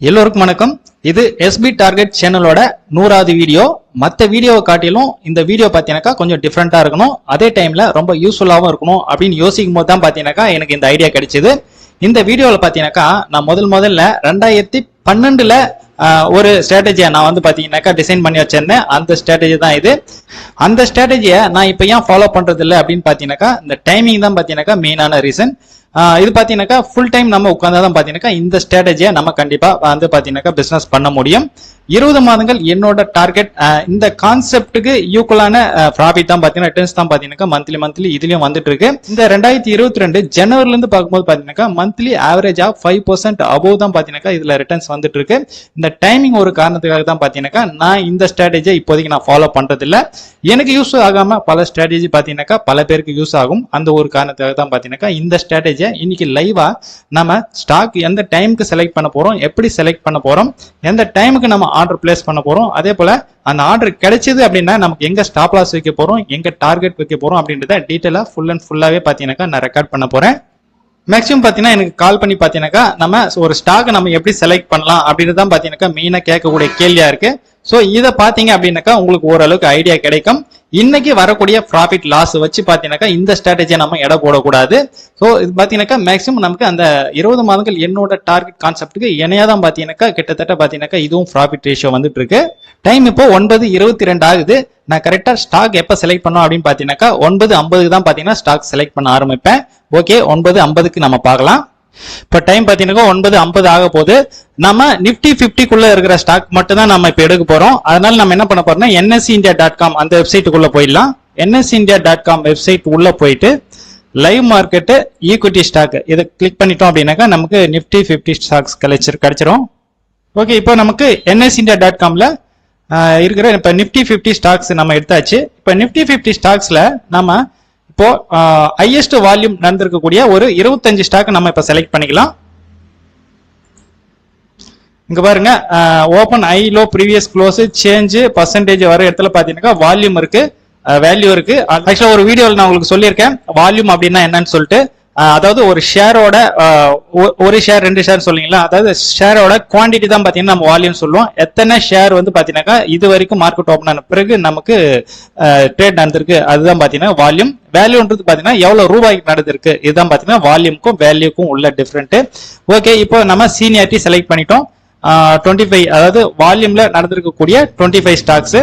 எல்லோருக்கும் வணக்கம். இது SB டார்கெட் சேனலோட 100வது வீடியோ. மற்ற வீடியோவை காட்டிலும் இந்த வீடியோ பார்த்தீங்கன்னாக்கா கொஞ்சம் டிஃப்ரெண்டா இருக்கணும், அதே டைம்ல ரொம்ப யூஸ்ஃபுல்லாகவும் இருக்கணும் அப்படின்னு யோசிக்கும் போது தான் பார்த்தீங்கன்னாக்கா எனக்கு இந்த ஐடியா கிடைச்சது. இந்த வீடியோவில் பார்த்தீங்கன்னாக்கா நான் முதல்ல 2012ல் ஒரு ஸ்ட்ராட்டஜியை நான் வந்து பார்த்தீங்கன்னாக்கா டிசைன் பண்ணி வச்சிருந்தேன். அந்த ஸ்ட்ராட்டஜி தான் இது. அந்த ஸ்ட்ராட்டஜியை நான் இப்போ ஏன் ஃபாலோ பண்றது இல்லை அப்படின்னு பார்த்தீங்கன்னாக்கா இந்த டைமிங் தான் பார்த்தீங்கன்னாக்கா மெயினான ரீசன். இது பார்த்தீங்கன்னாக்கா ஃபுல் டைம் நம்ம உட்கார்ந்தாதான் பார்த்தீங்கன்னாக்கா இந்த ஸ்ட்ராட்டஜியை நம்ம கண்டிப்பாக வந்து பார்த்தீங்கன்னாக்கா பிஸ்னஸ் பண்ண முடியும். 20 மாதங்கள் என்னோட டார்கெட். இந்த கான்செப்டுக்கு ஈக்குவலான ப்ராஃபிட் தான் பார்த்தீங்கன்னா ரிட்டர்ன்ஸ் தான் பார்த்தீங்கன்னாக்கா மந்த்லி இதுலயும் வந்துட்டு இருக்கு. இந்த 2022 ஜனவரில இருந்து பார்க்கும்போது பார்த்தீங்கன்னாக்கா மந்த்லி ஆவரேஜா 5% அபோவ் தான் பார்த்தீங்கன்னாக்கா இதுல ரிட்டர்ன்ஸ் வந்துட்டு இருக்கு. இந்த டைமிங் ஒரு காரணத்துக்காக தான் பார்த்தீங்கன்னாக்கா நான் இந்த ஸ்ட்ராட்டஜியை இப்போதைக்கு நான் ஃபாலோ பண்றது இல்லை. எனக்கு யூஸ் ஆகாம பல ஸ்ட்ராட்டஜி பார்த்தீங்கன்னாக்கா பல பேருக்கு யூஸ் ஆகும். அந்த ஒரு காரணத்துக்காக தான் பார்த்தீங்கன்னாக்கா இந்த ஸ்ட்ராட்டஜியை இன்னைக்கு லைவா நம்ம ஸ்டாக் எந்த டைமுக்கு செலக்ட் பண்ண போறோம், எப்படி செலக்ட் பண்ண போறோம், எந்த டைமுக்கு நம்ம ஆர்டர் பிளேஸ் பண்ண போறோம், அதே போல அந்த ஆர்டர் கிடைச்சது அப்படின்னா நமக்கு எங்க ஸ்டாப் லாஸ் வைக்க போறோம், எங்க டார்கெட் வைக்க போறோம் அப்படின்றத டீட்டெயிலா ஃபுல்லாவே பாத்தீங்கன்னாக்கா நான் ரெக்கார்ட் பண்ண போறேன். மேக்ஸிமம் பாத்தீங்கன்னா எனக்கு கால் பண்ணி பாத்தீங்கன்னாக்கா நம்ம ஒரு ஸ்டாக் நம்ம எப்படி செலக்ட் பண்ணலாம் அப்படின்னு தான் பாத்தீங்கன்னாக்கா மெயினா கேட்கக்கூடிய கேள்வியா இருக்கு. சோ இதை பாத்தீங்க அப்படின்னாக்கா உங்களுக்கு ஓரளவுக்கு ஐடியா கிடைக்கும். இன்னைக்கு வரக்கூடிய ப்ராஃபிட் லாஸ் வச்சு பாத்தீங்கன்னாக்கா இந்த ஸ்ட்ராட்டஜியை நம்ம எடை போடக்கூடாது. ஸோ இது பாத்தீங்கன்னாக்கா மேக்ஸிமம் நமக்கு அந்த 20 மாதங்கள் என்னோட டார்கெட் கான்செப்டுக்கு இணையாதான் பாத்தீங்கன்னாக்கா கிட்டத்தட்ட பாத்தீங்கன்னாக்கா இதுவும் ப்ராஃபிட் ரேஷியோ வந்துட்டு இருக்கு. டைம் இப்போ 9:22 ஆகுது. நான் கரெக்டா ஸ்டாக் எப்ப செலக்ட் பண்ணோம் அப்படின்னு பாத்தீங்கன்னாக்கா 9:50 தான் பாத்தீங்கன்னா ஸ்டாக் செலக்ட் பண்ண ஆரம்பிப்பேன். ஓகே, 9:50க்கு நம்ம பார்க்கலாம். இப்ப டைம் பாத்தீங்கன்னா 9:50 ஆக போது. நம்ம நிப்டி 50க்குள்ள இருக்கிற ஸ்டாக் மட்டும் தான் நம்ம இப்ப எடுக்க போறோம். அதனால நம்ம என்ன பண்ண போறோம்னா nsindia.com அந்த வெப்சைட்டுக்குள்ள போயிடலாம். nsindia.com வெப்சைட் உள்ள போயிட்டு லைவ் மார்க்கெட் ஈக்விட்டி ஸ்டாக் இதை கிளிக் பண்ணிட்டோம் அப்படின்னாக்கா நமக்கு நிப்டி 50 ஸ்டாக்ஸ் கிடைச்சிரும். ஓகே, இப்போ நமக்கு nsindia.comல இருக்கிற இப்ப நிப்டி 50 ஸ்டாக்ஸ் நம்ம எடுத்தாச்சு. இப்ப நிப்டி 50 ஸ்டாக்ஸ்ல நம்ம இப்போ ஹையஸ்ட் வால்யூம் நடந்திருக்கக்கூடிய ஒரு 25 ஸ்டாக் நம்ம இப்ப செலக்ட் பண்ணிக்கலாம். இங்க பாருங்க, open high low previous close change percentage வர இடத்துல பாத்தீங்கன்னா வால்யூம் இருக்கு, வேல்யூ இருக்கு. ஆக்சுவலா ஒரு வீடியோவில் நான் உங்களுக்கு சொல்லியிருக்கேன் வால்யூம் அப்படின்னா என்னன்னு சொல்லிட்டு. அதாவது ஒரு ஷேரோட ஒரு ஷேர் 2 ஷேர் சொல்லிங்களா, அதாவது ஷேரோட குவான்டிட்டி தான் பாத்தீங்கன்னா நம்ம வால்யூம் சொல்லுவோம். எத்தனை ஷேர் வந்து பாத்தீங்கன்னாக்கா இது வரைக்கும் மார்க்கெட் ஓபன் ஆன பிறகு நமக்கு ட்ரேட் நடந்திருக்கு அதுதான் பாத்தீங்கன்னா வால்யூம். வேல்யூன்றது பாத்தீங்கன்னா எவ்வளவு ரூபாய்க்கு நடந்திருக்கு இதுதான் பாத்தீங்கன்னா வால்யூமுக்கும் வேல்யூக்கும் உள்ள டிஃபரெண்ட். ஓகே, இப்போ நம்ம சீனியாரிட்டி செலக்ட் பண்ணிட்டோம். 25 அதாவது வால்யூம்ல நடந்திருக்கக்கூடிய 25 ஸ்டாக்ஸ்.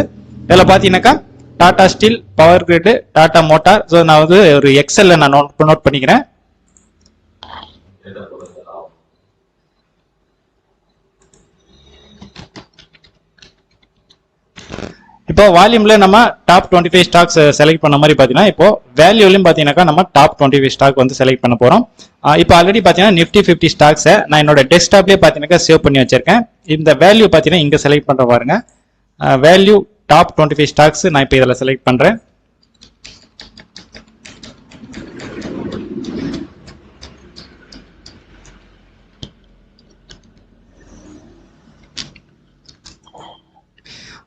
இதுல பாத்தீங்கன்னாக்கா Tata steel, power grid, Tata motor. So நான் வந்து ஒரு எக்ஸல்ல நான் நோட் பண்ணிக்கிறேன். இப்போ வால்யூம்ல நம்ம டாப் 25 ஸ்டாக்ஸ் செலக்ட் பண்ண மாதிரி பாத்தீங்கன்னா இப்போ வேல்யூலையும் பாத்தீங்கன்னாக்கா நம்ம டாப் 25 ஸ்டாக் வந்து செலக்ட் பண்ண போறோம். இப்போ ஆல்ரெடி பாத்தீங்கன்னா நிப்டி 50 ஸ்டாக்ஸை நான் என்னோட டெஸ்க்டாப்லயே பாத்தீங்கன்னா சேவ் பண்ணி வச்சிருக்கேன். இந்த வேல்யூ பாத்தீங்கன்னா இங்க செலக்ட் பண்ற பாருங்க, வேல்யூ டாப் 25 ஸ்டாக்ஸ் நான் இப்போ இதில் செலக்ட் பண்றேன்.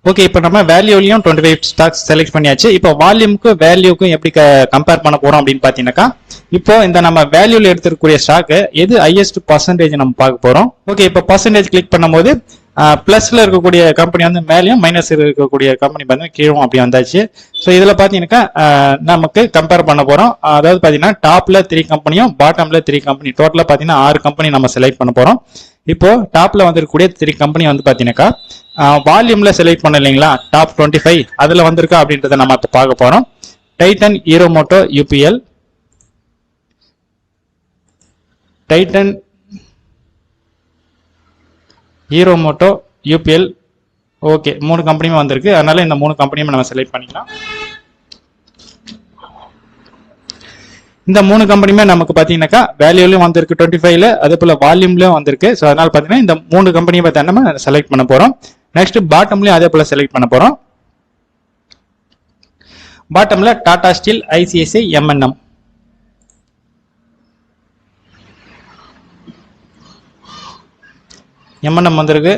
ஓகே, இப்போ நம்ம வேல்யூலையும் 25 ஸ்டாக்ஸ் செலக்ட் பண்ணியாச்சு. இப்போ வால்யூமுக்கும் வேல்யூக்கும் எப்படி கம்பேர் பண்ண போறோம் அப்படின்னு பாத்தீங்கன்னாக்கா இப்போ இந்த நம்ம வேல்யூல எடுத்துக்கூடிய ஸ்டாக் எது ஹையஸ்ட் பர்சன்டேஜ் நம்ம பார்க்க போறோம். ஓகே, இப்போ பர்சன்டேஜ் கிளிக் பண்ணும்போது பிளஸ்ல இருக்கக்கூடிய கம்பெனி வந்து மேலேயும், மைனஸ் இருக்கக்கூடிய கம்பெனி பார்த்தீங்கன்னா கீழும் அப்படி வந்தாச்சு. ஸோ இதுல பாத்தீங்கன்னாக்கா நமக்கு கம்பேர் பண்ண போறோம். அதாவது பாத்தீங்கன்னா டாப்ல 3 கம்பெனியும் பாட்டம்ல 3 கம்பெனி, டோட்டலா பாத்தீங்கன்னா 6 கம்பெனி நம்ம செலக்ட் பண்ண போறோம். இப்போ டாப்ல வந்திருக்கக்கூடிய 3 கம்பெனி வந்து பாத்தீங்கன்னாக்கா வால்யூம்ல செலக்ட் பண்ண இல்லைங்களா, டாப் 25 அதுல வந்திருக்கா அப்படின்றத நம்ம இப்ப பார்க்க போறோம். டைட்டன், ஹீரோ மோட்டோ, யூபிஎல், டைட்டன், ஹீரோ மோட்டோ, யூபிஎல். ஓகே, 3 கம்பெனியுமே வந்திருக்கு. அதனால இந்த 3 கம்பெனியுமே நம்ம செலக்ட் பண்ணிக்கலாம். இந்த 3 கம்பெனியுமே நமக்கு பாத்தீங்கன்னாக்கா வேல்யூலயும் வந்திருக்கு 25ல, அதே போல வால்யூம்லயும் வந்திருக்கு. ஸோ அதனால பாத்தீங்கன்னா இந்த 3 கம்பெனியை பார்த்தா நம்ம செலக்ட் பண்ண போறோம். நெக்ஸ்ட் பாட்டம்லயும் அதே போல செலக்ட் பண்ண போறோம். பாட்டம்ல Tata steel, ICICI, MNM. MNM வந்திருக்கு,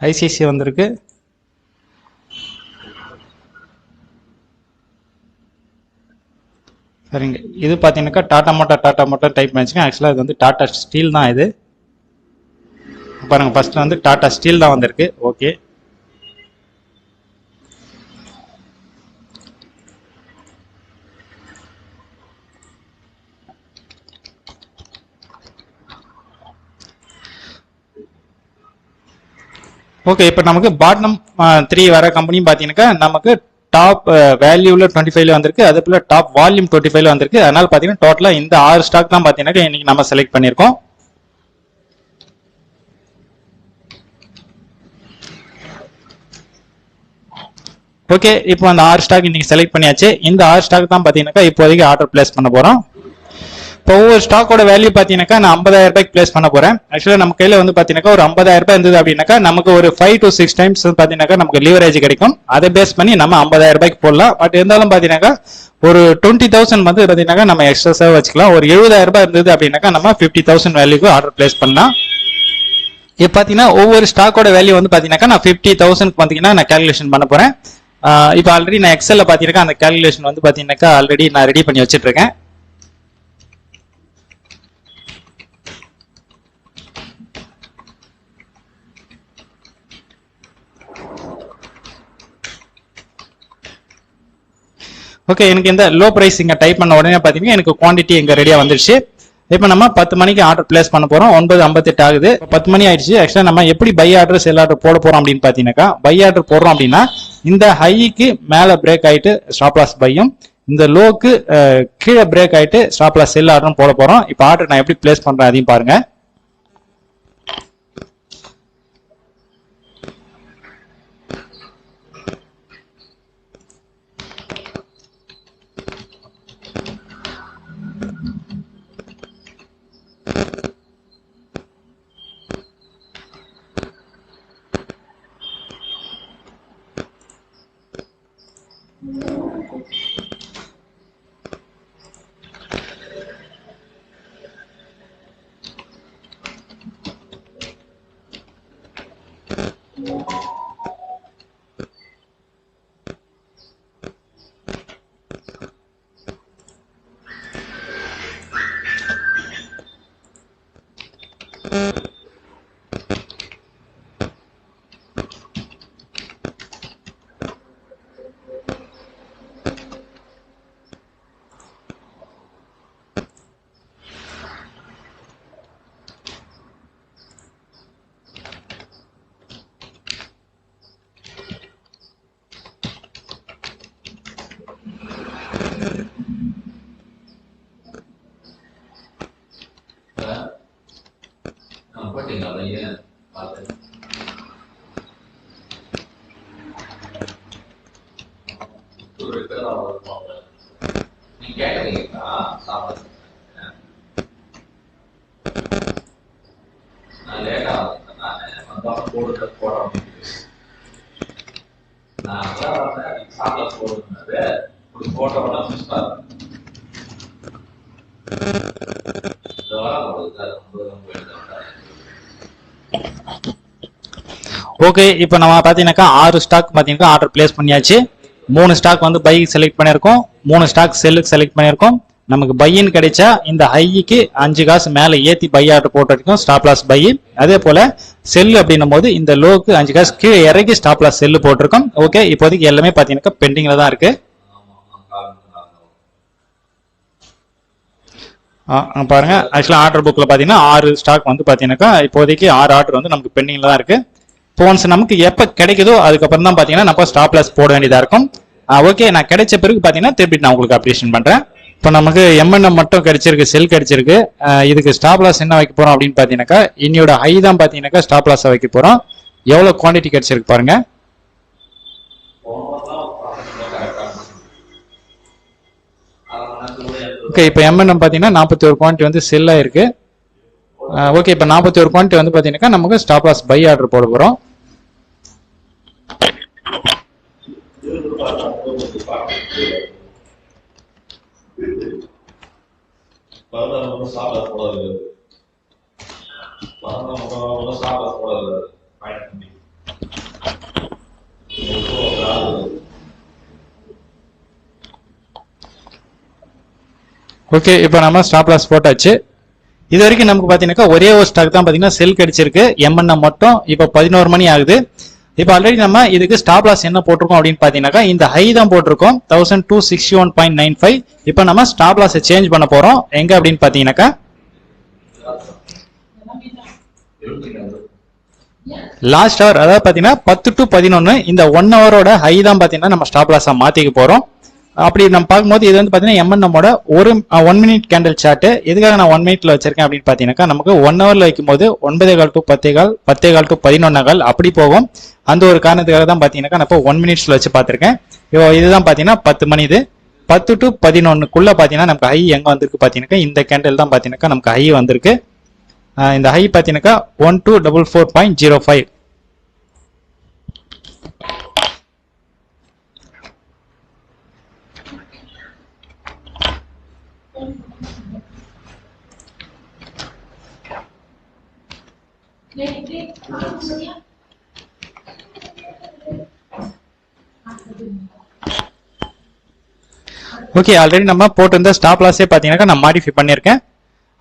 ஐசிஐசிஐ வந்திருக்கு, சரிங்க. இது பாத்தீங்கன்னாக்கா டாடா மோட்டார் டைப் பண்ணிச்சுங்க. ஆக்சுவலா இது வந்து டாடா ஸ்டீல் தான் இது. பாருங்க ஃபர்ஸ்ட் வந்து டாடா ஸ்டீல் தான் வந்திருக்கு. Okay, okay. இப்போ நமக்கு பாட்டம் 3 வர கம்பெனி பார்த்தீங்கன்னாக்கா நமக்கு டாப் வேல்யூல 25ல வந்திருக்கு, அதே போல டாப் வால்யூம் 25ல வந்திருக்கு. அதனால பார்த்தீங்கன்னா டோட்டலா இந்த 6 ஸ்டாக் தான் பார்த்தீங்கன்னா இன்னைக்கு நம்ம செலக்ட் பண்ணியிருக்கோம். ஓகே, இப்போ அந்த 6 ஸ்டாக் இன்னைக்கு செலக்ட் பண்ணியாச்சு. இந்த 6 ஸ்டாக் தான் பார்த்தீங்கன்னாக்கா இப்போதைக்கு ஆர்டர் பிளேஸ் பண்ண போறோம். இப்போ ஒவ்வொரு ஸ்டாக்கோட வேல்யூ பார்த்தீங்கன்னாக்கா நான் 50,000 ரூபாய்க்கு பிளேஸ் பண்ண போறேன். ஆக்சுவலாக நம்ம கையில வந்து பார்த்தீங்கன்னா ஒரு 50,000 ரூபாய் இருந்தது அப்படின்னாக்கா நமக்கு ஒரு 5 to 6 டைம்ஸ் பார்த்தீங்கன்னாக்கா நமக்கு லீவரேஜ் கிடைக்கும். அதை பேஸ் பண்ணி நம்ம 50,000 ரூபாய்க்கு போடலாம். பட் இருந்தாலும் பார்த்தீங்கன்னாக்கா ஒரு 20,000 வந்து பார்த்தீங்கன்னா நம்ம எக்ஸ்ட்ரா வச்சுக்கலாம். ஒரு 70,000 ரூபாய் இருந்தது அப்படின்னாக்கா நம்ம 50,000 வேல்யூக்கு ஆர்டர் பிளேஸ் பண்ணலாம். இப்போ பார்த்தீங்கன்னா ஒவ்வொரு ஸ்டாக்கோட வேல்யூ வந்து பார்த்தீங்கன்னா நான் 50,000 பார்த்தீங்கன்னா நான் கேல்குலேஷன் பண்ண போறேன். இப்போ ஆல்ரெடி நான் எக்ஸல்ல பார்த்தீங்கன்னா அந்த கேல்குலேஷன் வந்து பார்த்தீங்கன்னாக்கா ஆல்ரெடி நான் ரெடி பண்ணி வச்சுட்டு இருக்கேன். ஓகே, எனக்கு இந்த லோ பிரைஸ் இங்க டைப் பண்ண உடனே பாத்தீங்கன்னா எனக்கு குவான்டிட்டி இங்க ரெடியா வந்துருச்சு. இப்போ நம்ம 10 மணிக்கு ஆர்டர் பிளேஸ் பண்ண போறோம். 9:58 ஆகுது. 10 மணி ஆயிடுச்சு. ஆக்சுவலா நம்ம எப்படி பை ஆர்டர் செல் ஆர்டர் போட போறோம் அப்படின்னு பாத்தீங்கன்னாக்கா பை ஆர்டர் போடுறோம் அப்படின்னா இந்த ஹைக்கு மேல பிரேக் ஆயிட்டு ஸ்டாப் லாஸ் பையும், இந்த லோக்கு கீழே பிரேக் ஆயிட்டு ஸ்டாப் லாஸ் செல் ஆர்டரும் போட போறோம். இப்போ ஆர்டர் நான் எப்படி பிளேஸ் பண்றேன் அதையும் பாருங்க. ஓகே, இப்போ நம்ம பாத்தீங்கன்னாக்கா 6 ஸ்டாக் பாத்தீங்கன்னா ஆர்டர் பிளேஸ் பண்ணியாச்சு. 3 ஸ்டாக் வந்து பை செலக்ட் பண்ணிருக்கோம், 3 ஸ்டாக் செல்லுக்கு செலக்ட் பண்ணிருக்கோம். நமக்கு பையின்னு கிடைச்சா இந்த ஹைக்கு 5 காசு மேல ஏத்தி பை ஆர்டர் போட்டிருக்கோம், ஸ்டாப் லாஸ் பை. அதே போல செல் அப்படின்னும் போது இந்த லோக்கு 5 காசு கீழே இறக்கி ஸ்டாப் லாஸ் செல்லு போட்டிருக்கோம். ஓகே, இப்போதைக்கு எல்லாமே பாத்தீங்கன்னா பெண்டிங்ல தான் இருக்கு. பாருங்க, ஆக்சுவலா ஆர்டர் புக்ல பாத்தீங்கன்னா 6 ஸ்டாக் வந்து பாத்தீங்கன்னாக்கா இப்போதைக்கு 6 ஆர்டர் வந்து நமக்கு பெண்டிங்ல தான் இருக்கு. இப்போ ஒன்ஸ் நமக்கு எப்ப கிடைக்குதோ அதுக்கப்புறம் தான் பாத்தீங்கன்னா நம்ம ஸ்டாப் லாஸ் போட வேண்டியதா இருக்கும். ஓகே, நான் கிடைச்ச பிறகு பாத்தீங்கன்னா திருப்பி நான் உங்களுக்கு அப்டேஷன் பண்றேன். இப்போ நமக்கு எம்என்எம் மட்டும் கிடைச்சிருக்கு, செல் கிடைச்சிருக்கு. இதுக்கு ஸ்டாப் லாஸ் என்ன வைக்க போறோம் அப்படின்னு பாத்தீங்கன்னாக்கா இன்னையோட ஹை தான் பாத்தீங்கன்னாக்கா ஸ்டாப் லாஸ் வைக்க போறோம். எவ்வளவு குவான்டிட்டி கிடைச்சிருக்கு பாருங்க. ஓகே, இப்போ எம்என்எம் பாத்தீங்கன்னா 41 குவான்டிட்டி வந்து செல் ஆயிருக்கு. ஓகே, இப்போ 41 குவான்டிட்டி வந்து பாத்தீங்கன்னா நமக்கு ஸ்டாப் லாஸ் பை ஆர்டர் போட போறோம். ஓகே, இப்போ நம்ம ஸ்டாப் லாஸ் போட்டாச்சு. இது வரைக்கும் நமக்கு பாத்தீங்கன்னா ஒரே ஒரு ஸ்டாக் தான் பாத்தீங்கன்னா செல் கிடைச்சிருக்கு, எம்என்எம் மட்டும். இப்போ 11 மணி ஆகுது. இப்போ ஆல்ரெடி நம்ம இதுக்கு ஸ்டாப் லாஸ் என்ன போட்டிருக்கோம் அப்படின்னு பாத்தீங்கன்னா இந்த ஹை தான் போட்டிருக்கோம் 1261.95. இப்போ நம்ம ஸ்டாப் லாஸ் சேஞ்ச் பண்ண போறோம். எங்க அப்படின்னு பாத்தீங்கன்னாக்கா லாஸ்ட் ஹவர், அதாவது பாத்தீங்கன்னா 10 to 11 இந்த 1 ஹவரோட ஹை தான் பாத்தீங்கன்னா நம்ம ஸ்டாப் லாஸா மாத்திக்க போறோம். அப்படி நம்ம பார்க்கும்போது இது வந்து பாத்தீங்கன்னா எம்என்எம்மோட ஒரு 1 மினிட் கேண்டில் சார்ட். எதுக்காக நான் 1 மினிட்ல வச்சிருக்கேன் அப்படின்னு பாத்தீங்கன்னா நமக்கு 1 ஹவர்ல வைக்கும் போது 9:15 to 10:15, 10:15 to 11:15 அப்படி போகும். அந்த ஒரு காரணத்துக்காக தான் பாத்தீங்கன்னா நான் இப்போ 1 மினிட்ஸ்ல வச்சு பார்த்திருக்கேன். இப்போ இதுதான் பாத்தீங்கன்னா 10 மணி. இது 10 to 11க்குள்ள பாத்தீங்கன்னா நமக்கு ஹை எங்க வந்திருக்கு பாத்தீங்கன்னா இந்த கேண்டில் தான் பாத்தீங்கன்னா நமக்கு ஹை வந்திருக்கு. இந்த ஹை பாத்தீங்கன்னா 1244.05. ஓகே, ஆல்ரெடி நம்ம போட்டிருந்த ஸ்டாப் லாஸே பாத்தீங்கன்னா நான் மாடிஃபை பண்ணியிருக்கேன்.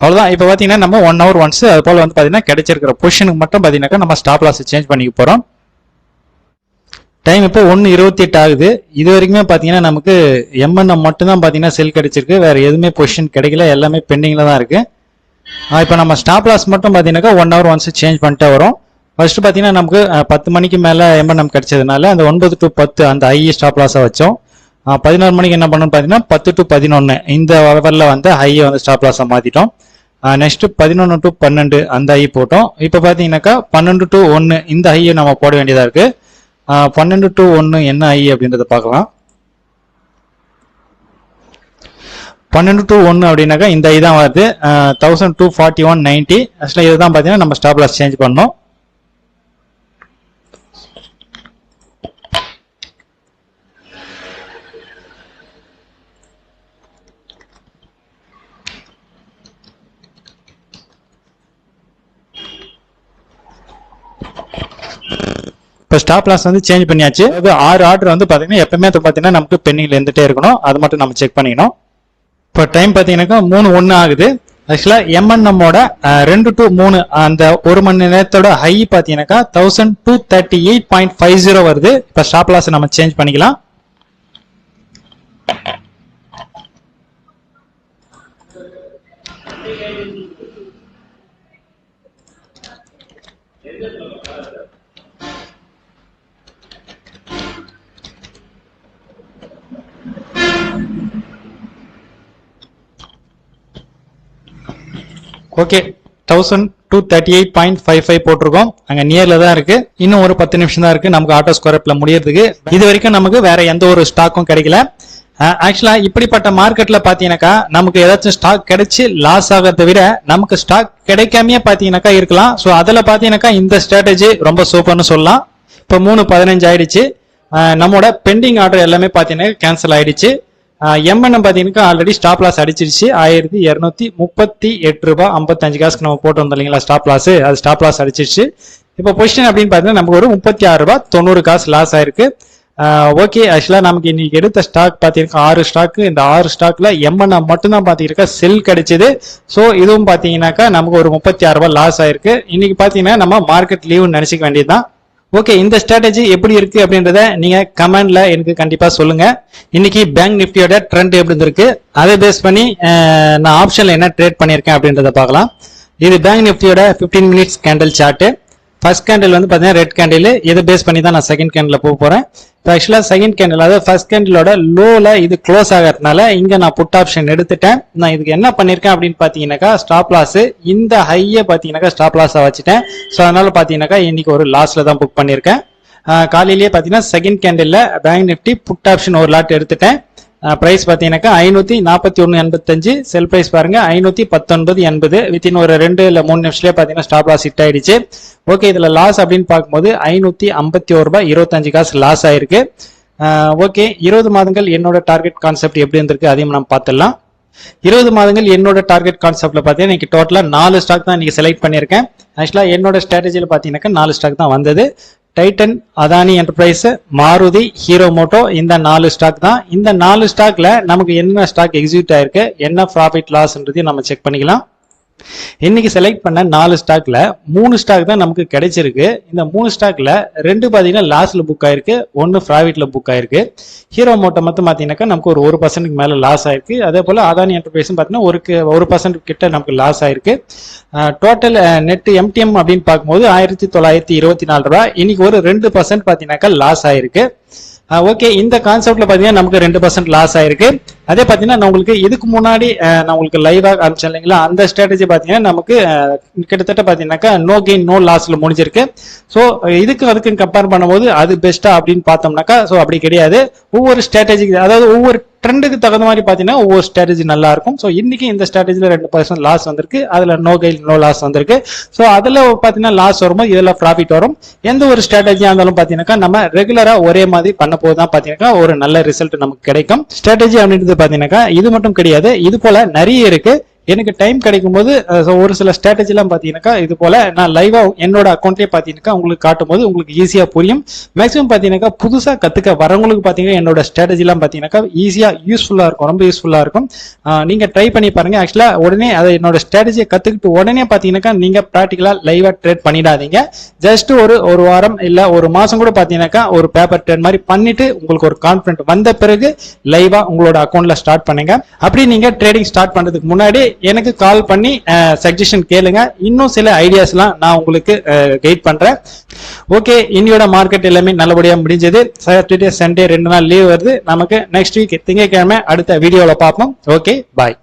அவ்வளவுதான். இப்போ பாத்தீங்கன்னா நம்ம 1 hour ஒன்ஸ் அது போல வந்து பாத்தீங்கன்னா கிடைச்சிருக்கிற பொசிஷனுக்கு மட்டும் பாத்தீங்கன்னா நம்ம ஸ்டாப் லாஸ் சேஞ்ச் பண்ணிக்க போறோம். டைம் இப்போ 1:28 ஆகுது. இது வரைக்குமே பாத்தீங்கன்னா நமக்கு எம்என்எம் மட்டும் தான் பாத்தீங்கன்னா செல் கிடைச்சிருக்கு, வேற எதுவுமே பொசிஷன் கிடைக்கல, எல்லாமே பெண்டிங்ல தான் இருக்கு. இப்போ நம்ம ஸ்டாப் லாஸ் மட்டும் பாத்தீங்கன்னா 1 hour ஒன்ஸ் சேஞ்ச் பண்ணிட்டே வரும். ஃபர்ஸ்ட் பாத்தீங்கன்னா நமக்கு 10 மணிக்கு மேல எம்என்எம் கிடைச்சதுனால அந்த 9 to 10 அந்த ஹை ஸ்டாப் லாஸா வச்சோம். 11 மணிக்கு என்ன பண்ணணும் பாத்தீங்கன்னா 10 to 11 இந்த ஹவர்ல வந்து ஹையை வந்து ஸ்டாப் லாஸா மாத்திட்டோம். நெக்ஸ்ட் 11 to 12 அந்த ஹை போட்டோம். இப்போ பாத்தீங்கன்னாக்கா 12 to 1 இந்த ஹையை நம்ம போட வேண்டியதா இருக்கு. 12 to 1 என்ன ஹை அப்படின்றத பார்க்கலாம். 12 to 1 அப்படின்னாக்கா இந்த ஹை தான் வருது 1241.90. ஆக்சுவலா இதுதான் பாத்தீங்கன்னா நம்ம ஸ்டாப் லாஸ் சேஞ்ச் பண்ணோம். இப்போ ஸ்டாப் லாஸ் வந்து சேஞ்ச் பண்ணியாச்சு. அது 6 ஆர்டர் வந்து பாத்தீங்கன்னா எப்பவுமே பாத்தீங்கன்னா நமக்கு பெண்டிங்ல இருந்துட்டே இருக்கணும், அது மட்டும் நம்ம செக் பண்ணிக்கணும். இப்போ டைம் பாத்தீங்கன்னாக்கா 3:01 ஆகுது. ஆக்சுவலா எம்என்எம்மோட 2 to 3 அந்த 1 மணி நேரத்தோட ஹை பாத்தீங்கன்னாக்கா 1238.50 வருது. இப்போ ஸ்டாப் லாஸ் நம்ம சேஞ்ச் பண்ணிக்கலாம். ஓகே, 1238.55 போட்டிருக்கோம். அங்க நியர்ல தான் இருக்கு. இன்னும் ஒரு 10 நிமிஷம் தான் இருக்கு நமக்கு ஆட்டோ ஸ்கோரப்ல முடியறதுக்கு. இது வரைக்கும் நமக்கு வேற எந்த ஒரு ஸ்டாக்கும் கிடைக்கல. ஆக்சுவலா இப்படிப்பட்ட மார்க்கெட்ல பாத்தீங்கன்னாக்கா நமக்கு ஏதாச்சும் ஸ்டாக் கிடைச்சு லாஸ் ஆகிறத விட நமக்கு ஸ்டாக் கிடைக்காமயே பாத்தீங்கன்னாக்கா இருக்கலாம். ஸோ அதுல பாத்தீங்கன்னாக்கா இந்த ஸ்ட்ராட்டஜி ரொம்ப சூப்பர்னு சொல்லலாம். இப்போ 3:15 ஆயிடுச்சு. நம்மளோட பெண்டிங் ஆர்டர் எல்லாமே பாத்தீங்கன்னா கேன்சல் ஆயிடுச்சு. எம்என்எம் பாத்தீங்கன்னா ஆல்ரெடி ஸ்டாப் லாஸ் அடிச்சிருச்சு 1238 ரூபாய் 55 காசுக்கு நம்ம போட்டு வந்தோம் இல்லைங்களா ஸ்டாப் லாஸ், அது ஸ்டாப் லாஸ் அடிச்சிருச்சு. இப்போ பொசிஷன் அப்படின்னு பாத்தீங்கன்னா நமக்கு ஒரு 36 ரூபாய் 90 காசு லாஸ் ஆயிருக்கு. ஓகே, ஆக்சுவலா நமக்கு இன்னைக்கு எடுத்த ஸ்டாக் பாத்தீங்கன்னா 6 ஸ்டாக். இந்த 6 ஸ்டாக்ல எம்என்எம் மட்டும் தான் பாத்தீங்கன்னா செல் கிடைச்சது. ஸோ இதுவும் பாத்தீங்கன்னாக்கா நமக்கு ஒரு 36 ரூபாய் லாஸ் ஆயிருக்கு. இன்னைக்கு பாத்தீங்கன்னா நம்ம மார்க்கெட் லீவ்னு நினைச்சுக்க வேண்டியதுதான். ஓகே, இந்த ஸ்ட்ராட்டஜி எப்படி இருக்கு அப்படின்றத நீங்க கமெண்ட்ல எனக்கு கண்டிப்பா சொல்லுங்க. இன்னைக்கு பேங்க் நிஃப்டியோட ட்ரெண்ட் எப்படி இருக்கு அதை பேஸ் பண்ணி நான் ஆப்ஷன்ல என்ன ட்ரேட் பண்ணிருக்கேன் அப்படின்றத பார்க்கலாம். இது பேங்க் நிஃப்டியோட 15 minutes candle chart. First candle வந்து பாத்தீங்கன்னா ரெட் கேண்டில். இதை பேஸ் பண்ணி தான் நான் செகண்ட் கேண்டில் போக போறேன். இப்போ ஆக்சுவலா செகண்ட் கேண்டில் அதாவது ஃபர்ஸ்ட் கேண்டிலோட லோல இது க்ளோஸ் ஆகிறதுனால இங்க நான் புட் ஆப்ஷன் எடுத்துட்டேன். நான் இதுக்கு என்ன பண்ணிருக்கேன் அப்படின்னு பாத்தீங்கன்னாக்கா ஸ்டாப் லாஸ் இந்த ஹையை பாத்தீங்கன்னாக்கா ஸ்டாப் லாஸா வச்சுட்டேன். ஸோ அதனால பாத்தீங்கன்னாக்கா இன்னைக்கு ஒரு லாஸ்ல தான் புக் பண்ணிருக்கேன். காலையிலேயே பாத்தீங்கன்னா செகண்ட் கேண்டில்ல பேங்க் நிஃப்டி புட் ஆப்ஷன் ஒரு லாட் எடுத்துட்டேன். பிரைஸ் பாத்தீங்கன்னாக்கா 541.85. செல் பிரைஸ் பாருங்க 519.80. வித்தின் ஒரு 2 இல்ல 3 நிமிஷத்துலயே பாத்தீங்கன்னா ஸ்டாப் லாஸ் ஹிட் ஆயிடுச்சு. ஓகே, இதுல லாஸ் அப்படின்னு பார்க்கும்போது 551 ரூபாய் 25 காசு லாஸ் ஆயிருக்கு. ஓகே, 20 மாதங்கள் என்னோட டார்கெட் கான்செப்ட் எப்படி இருந்திருக்கு அதையும் நம்ம பார்த்துடலாம். 20 மாதங்கள் என்னோட டார்கெட் கான்செப்ட்ல பாத்தீங்கன்னா இன்னைக்கு டோட்டலா 4 ஸ்டாக் தான் இன்னைக்கு செலக்ட் பண்ணிருக்கேன். ஆக்சுவலா என்னோட ஸ்ட்ராட்டஜில பாத்தீங்கன்னாக்கா 4 ஸ்டாக் தான் வந்தது. டைட்டன், அதானி என்டர்பிரைஸ், மாருதி, ஹீரோ மோட்டோ இந்த 4 ஸ்டாக் தான். இந்த 4 ஸ்டாக்ல நமக்கு என்ன ஸ்டாக் எக்ஸிக்யூட் ஆயிருக்கு, என்ன ப்ராஃபிட் லாஸ்ன்றதையும் நம்ம செக் பண்ணிக்கலாம். இன்னைக்கு செலக்ட் பண்ண 4 ஸ்டாக்ல 3 ஸ்டாக் தான் நமக்கு கிடைச்சிருக்கு. இந்த 3 ஸ்டாக்ல 2 பாத்தீங்கன்னா லாஸ்ல புக் ஆயிருக்கு, 1 ப்ராஃபிட்ல புக் ஆயிருக்கு. ஹீரோ மோட்டோ மட்டும் பாத்தீங்கன்னாக்கா நமக்கு ஒரு 1% மேல லாஸ் ஆயிருக்கு. அதே போல அதானி என்டர்பிரைஸ் பாத்தீங்கன்னா 1% கிட்ட நமக்கு லாஸ் ஆயிருக்கு. டோட்டல் நெட் எம்டிஎம் அப்படின்னு பார்க்கும்போது 1924 ரூபாய். இன்னைக்கு ஒரு 2% பாத்தீங்கன்னாக்கா லாஸ் ஆயிருக்கு. ஓகே, இந்த கான்செப்ட்ல பாத்தீங்கன்னா நமக்கு 2% லாஸ் ஆயிருக்கு. அதே பாத்தீங்கன்னா நான் உங்களுக்கு இதுக்கு முன்னாடி நான் உங்களுக்கு லைவா காமிச்சேன் இல்லைங்களா, அந்த ஸ்ட்ராட்டஜி பாத்தீங்கன்னா நமக்கு கிட்டத்தட்ட பாத்தீங்கன்னாக்கா நோ கெயின் நோ லாஸ்ல முடிஞ்சிருக்கு. ஸோ அதுக்கு கம்பேர் பண்ணும்போது அது பெஸ்டா அப்படின்னு பார்த்தோம்னாக்கா ஸோ அப்படி கிடையாது. ஒவ்வொரு ஸ்ட்ராட்டஜி, அதாவது ஒவ்வொரு ட்ரெண்டுக்கு தகுந்த மாதிரி பாத்தீங்கன்னா ஒவ்வொரு ஸ்ட்ராட்டஜி நல்லா இருக்கும். ஸோ இன்னைக்கு இந்த ஸ்ட்ராட்டஜில 2% லாஸ் வந்திருக்கு, அதுல நோ கெயின் நோ லாஸ் வந்திருக்கு. ஸோ அதுல பாத்தீங்கன்னா லாஸ் வரும்போது இதுல ப்ராஃபிட் வரும். எந்த ஒரு ஸ்ட்ராட்டஜியா இருந்தாலும் பாத்தீங்கன்னா நம்ம ரெகுலரா ஒரே மாதிரி பண்ண போதுதான் பாத்தீங்கன்னா ஒரு நல்ல ரிசல்ட் நமக்கு கிடைக்கும். ஸ்ட்ராட்டஜி அப்படின்றது பாத்தீங்கன்னா இது மட்டும் கிடையாது, இது போல நிறைய இருக்கு. எனக்கு டைம் கிடைக்கும் போது ஒரு சில ஸ்ட்ராட்டஜி எல்லாம் பாத்தீங்கன்னாக்கா இது போல நான் லைவா என்னோட அக்கௌண்ட்லயே பாத்தீங்கன்னா உங்களுக்கு காட்டும் போது உங்களுக்கு ஈஸியா புரியும். மேக்ஸிமம் பாத்தீங்கன்னாக்கா புதுசா கத்துக்க வரவங்களுக்கு பாத்தீங்கன்னா என்னோட ஸ்ட்ராட்டஜி எல்லாம் பாத்தீங்கன்னாக்கா ஈஸியா யூஸ்ஃபுல்லா இருக்கும், ரொம்ப யூஸ்ஃபுல்லா இருக்கும். நீங்க ட்ரை பண்ணி பாருங்க. ஆக்சுவலா உடனே அதை என்னோட ஸ்ட்ராட்டஜியை கத்துக்கிட்டு உடனே பாத்தீங்கன்னாக்கா நீங்க பிராக்டிகலா லைவா ட்ரேட் பண்ணிடாதீங்க. ஜஸ்ட் ஒரு வாரம் இல்ல ஒரு மாசம் கூட பாத்தீங்கன்னாக்கா ஒரு பேப்பர் ட்ரேட் மாதிரி பண்ணிட்டு உங்களுக்கு ஒரு கான்பிடன்ட் வந்த பிறகு லைவா உங்களோட அக்கௌண்ட்ல ஸ்டார்ட் பண்ணுங்க. அப்படி நீங்க ட்ரேடிங் ஸ்டார்ட் பண்றதுக்கு முன்னாடி எனக்கு கால் பண்ணி சஜஷன் கேளுங்க. இன்னும் சில ஐடியாஸ்லாம் நான் உங்களுக்கு கைட் பண்றேன். ஓகே, இன்னையோட மார்க்கெட் எல்லாமே நல்லபடியா முடிஞ்சது. சாட்டர்டே சண்டே 2 நாள் லீவ் வருது நமக்கு. நெக்ஸ்ட் வீக் திங்கட்கிழமை அடுத்த வீடியோல பார்ப்போம். ஓகே, பாய்.